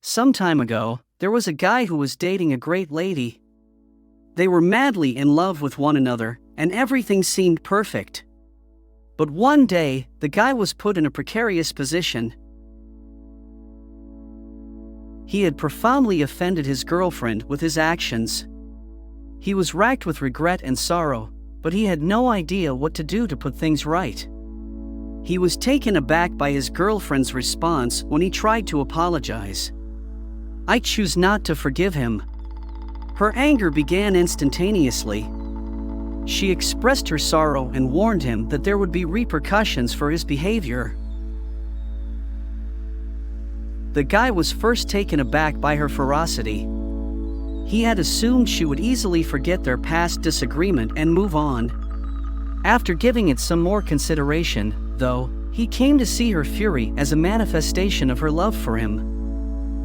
Some time ago, there was a guy who was dating a great lady. They were madly in love with one another, and everything seemed perfect. But one day, the guy was put in a precarious position. He had profoundly offended his girlfriend with his actions. He was racked with regret and sorrow, but he had no idea what to do to put things right. He was taken aback by his girlfriend's response when he tried to apologize. "I choose not to forgive him." Her anger began instantaneously. She expressed her sorrow and warned him that there would be repercussions for his behavior. The guy was first taken aback by her ferocity. He had assumed she would easily forget their past disagreement and move on. After giving it some more consideration, though, he came to see her fury as a manifestation of her love for him.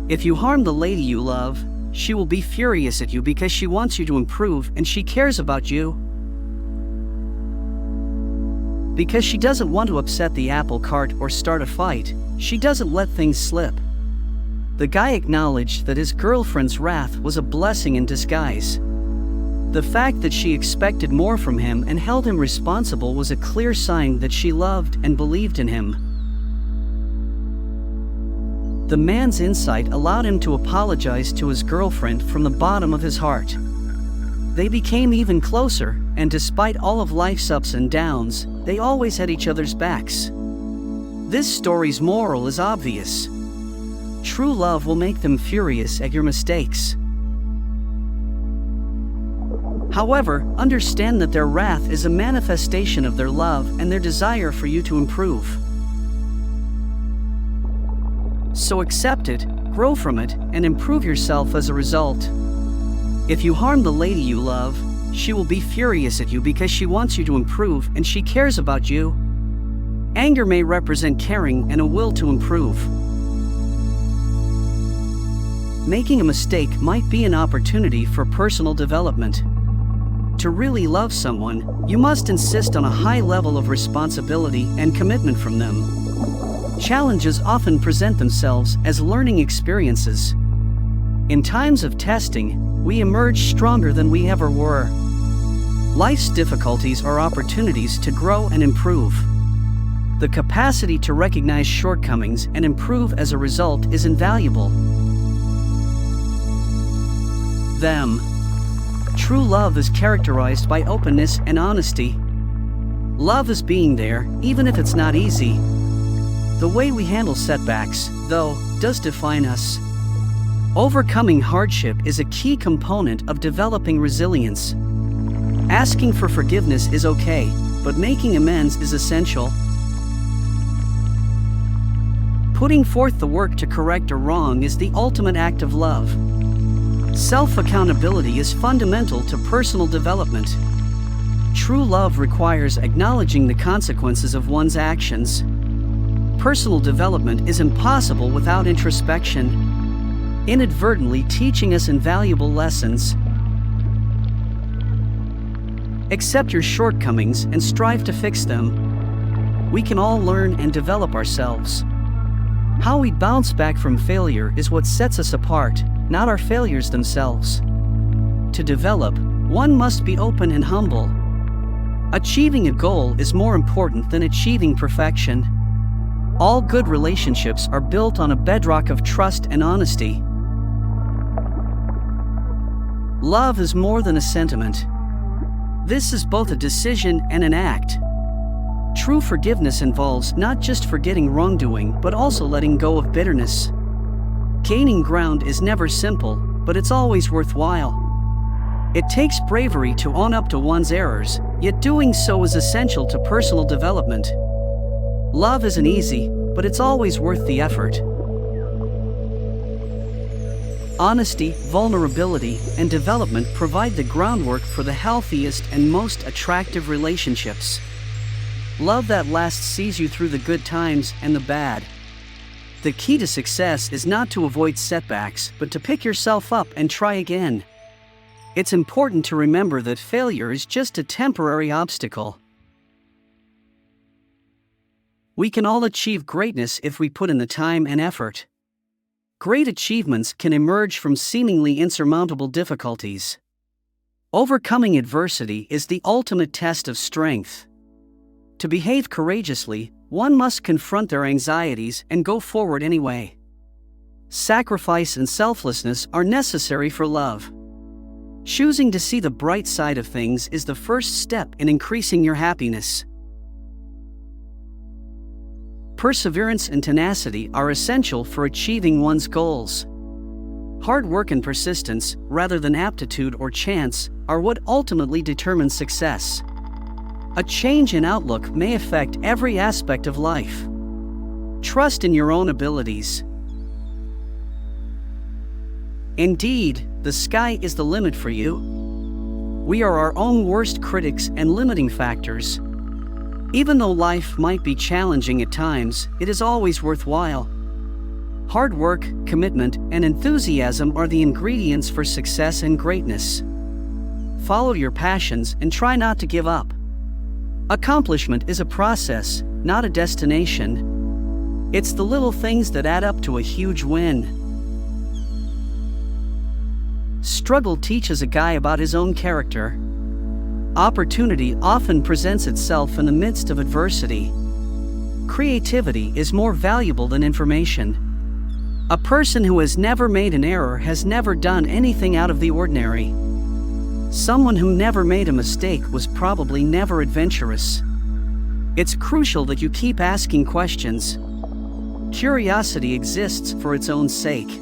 If you harm the lady you love, she will be furious at you because she wants you to improve and she cares about you. Because she doesn't want to upset the apple cart or start a fight, she doesn't let things slip. The guy acknowledged that his girlfriend's wrath was a blessing in disguise. The fact that she expected more from him and held him responsible was a clear sign that she loved and believed in him. The man's insight allowed him to apologize to his girlfriend from the bottom of his heart. They became even closer, and despite all of life's ups and downs, they always had each other's backs. This story's moral is obvious. True love will make them furious at your mistakes. However, understand that their wrath is a manifestation of their love and their desire for you to improve. So accept it, grow from it, and improve yourself as a result. If you harm the lady you love, she will be furious at you because she wants you to improve and she cares about you. Anger may represent caring and a will to improve. Making a mistake might be an opportunity for personal development. To really love someone, you must insist on a high level of responsibility and commitment from them. Challenges often present themselves as learning experiences. In times of testing, we emerge stronger than we ever were. Life's difficulties are opportunities to grow and improve. The capacity to recognize shortcomings and improve as a result is invaluable. True love is characterized by openness and honesty. Love is being there, even if it's not easy. The way we handle setbacks, though, does define us. Overcoming hardship is a key component of developing resilience. Asking for forgiveness is okay, but making amends is essential. Putting forth the work to correct a wrong is the ultimate act of love. Self-accountability is fundamental to personal development. True love requires acknowledging the consequences of one's actions. Personal development is impossible without introspection, inadvertently teaching us invaluable lessons. Accept your shortcomings and strive to fix them. We can all learn and develop ourselves. How we bounce back from failure is what sets us apart, not our failures themselves. To develop, one must be open and humble. Achieving a goal is more important than achieving perfection. All good relationships are built on a bedrock of trust and honesty. Love is more than a sentiment. This is both a decision and an act. True forgiveness involves not just forgetting wrongdoing, but also letting go of bitterness. Gaining ground is never simple, but it's always worthwhile. It takes bravery to own up to one's errors, yet doing so is essential to personal development. Love isn't easy, but it's always worth the effort. Honesty, vulnerability, and development provide the groundwork for the healthiest and most attractive relationships. Love that lasts sees you through the good times and the bad. The key to success is not to avoid setbacks, but to pick yourself up and try again. It's important to remember that failure is just a temporary obstacle. We can all achieve greatness if we put in the time and effort. Great achievements can emerge from seemingly insurmountable difficulties. Overcoming adversity is the ultimate test of strength. To behave courageously, one must confront their anxieties and go forward anyway. Sacrifice and selflessness are necessary for love. Choosing to see the bright side of things is the first step in increasing your happiness. Perseverance and tenacity are essential for achieving one's goals. Hard work and persistence, rather than aptitude or chance, are what ultimately determine success. A change in outlook may affect every aspect of life. Trust in your own abilities. Indeed, the sky is the limit for you. We are our own worst critics and limiting factors. Even though life might be challenging at times, it is always worthwhile. Hard work, commitment, and enthusiasm are the ingredients for success and greatness. Follow your passions and try not to give up. Accomplishment is a process, not a destination. It's the little things that add up to a huge win. Struggle teaches a guy about his own character. Opportunity often presents itself in the midst of adversity. Creativity is more valuable than information. A person who has never made an error has never done anything out of the ordinary. Someone who never made a mistake was probably never adventurous. It's crucial that you keep asking questions. Curiosity exists for its own sake.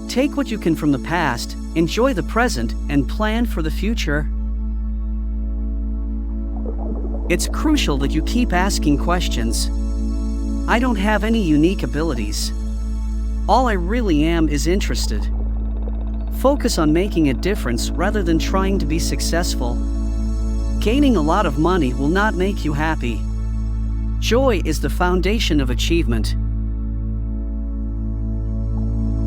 Take what you can from the past, enjoy the present, and plan for the future. It's crucial that you keep asking questions. I don't have any unique abilities. All I really am is interested. Focus on making a difference rather than trying to be successful. Gaining a lot of money will not make you happy. Joy is the foundation of achievement.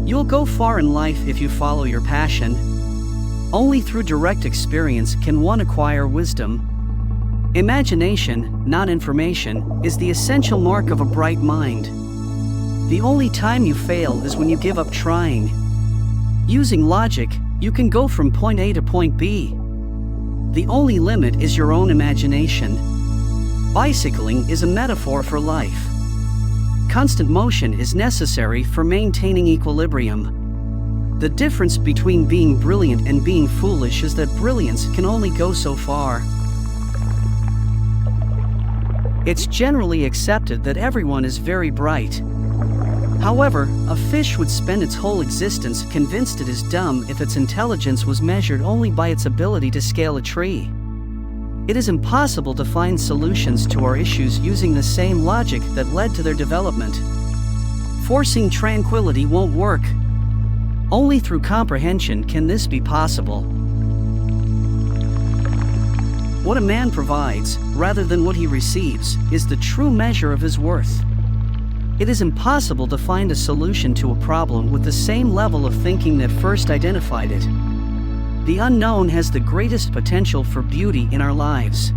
You'll go far in life if you follow your passion. Only through direct experience can one acquire wisdom. Imagination, not information, is the essential mark of a bright mind. The only time you fail is when you give up trying. Using logic, you can go from point A to point B. The only limit is your own imagination. Bicycling is a metaphor for life. Constant motion is necessary for maintaining equilibrium. The difference between being brilliant and being foolish is that brilliance can only go so far. It's generally accepted that everyone is very bright. However, a fish would spend its whole existence convinced it is dumb if its intelligence was measured only by its ability to scale a tree. It is impossible to find solutions to our issues using the same logic that led to their development. Forcing tranquility won't work. Only through comprehension can this be possible. What a man provides, rather than what he receives, is the true measure of his worth. It is impossible to find a solution to a problem with the same level of thinking that first identified it. The unknown has the greatest potential for beauty in our lives.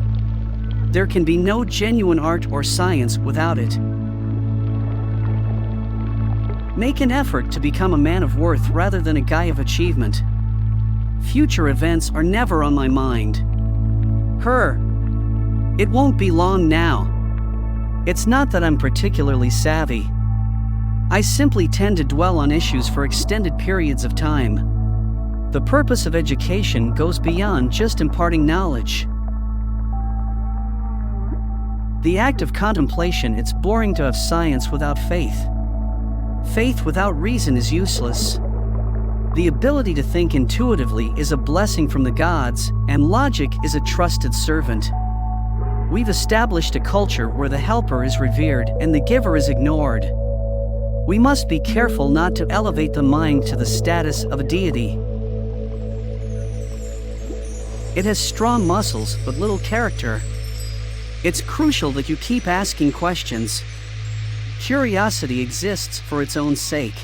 There can be no genuine art or science without it. Make an effort to become a man of worth rather than a guy of achievement. Future events are never on my mind. It won't be long now. It's not that I'm particularly savvy. I simply tend to dwell on issues for extended periods of time. The purpose of education goes beyond just imparting knowledge. The act of contemplation, it's boring to have science without faith. Faith without reason is useless. The ability to think intuitively is a blessing from the gods, and logic is a trusted servant. We've established a culture where the helper is revered and the giver is ignored. We must be careful not to elevate the mind to the status of a deity. It has strong muscles but little character. It's crucial that you keep asking questions. Curiosity exists for its own sake.